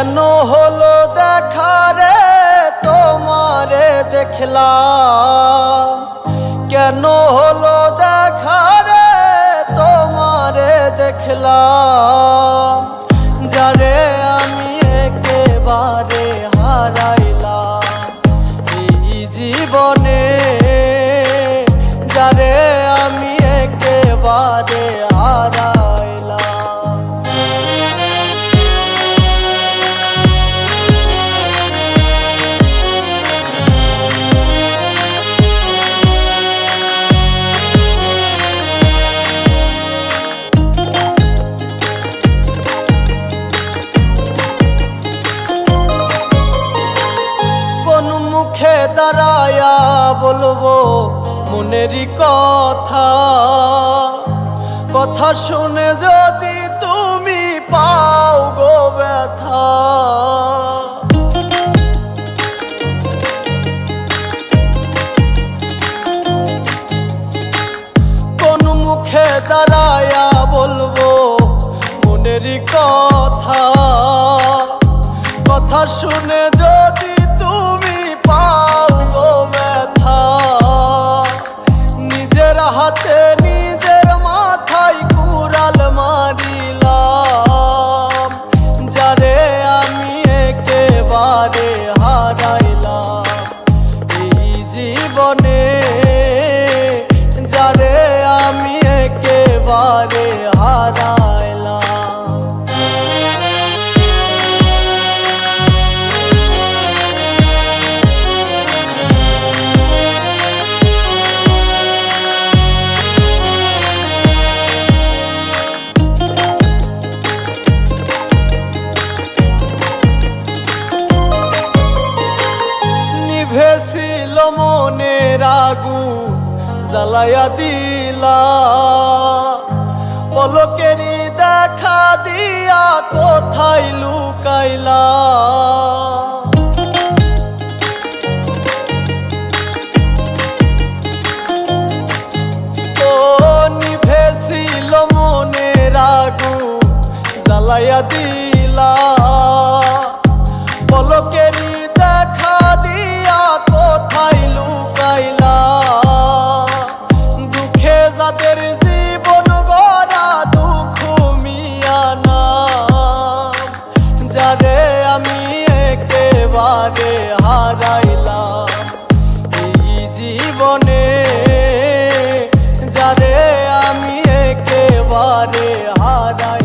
কেন হলো দেখা রে তোমারে দেখলাম, কেন হলো দেখা রে তোমারে দেখলাম, যারে আমি একেবারে হারাইলাম এই জীবনে, যারে আমি একেবারে হারাইলাম। মুখে দাঁড়ায়া বলবো মনেরই কথা, কথা শুনে যদি তুমি পাও গো ব্যথা। কোন মুখে দাঁড়ায়া বলবো মনেরই কথা, কথা শুনে যদি তুমি পাও গো ব্যথা। নিজের হাতে নিজের মাথায় কুড়াল মারিলাম, যারে আমি একেবারে হারাইলাম এই জীবনে, যারে আমি একেবারে হারাইলাম। নিভেছিল মনের আগুন জ্বালায়া দিলা, পলকেরই দেখা দিয়া কোথায় লুকাইলা। ও নিভেছিল মনের আগুন জ্বালায়া দিলা, পলকেরই দেখা দিয়া কোথায় লুকাইলা। দুঃখে যাদের জীবন গড়া দুঃখ মিয়া না, যারে আমি একেবারে হারাইলাম এই জীবনে, যারে আমি একেবারে হারাই।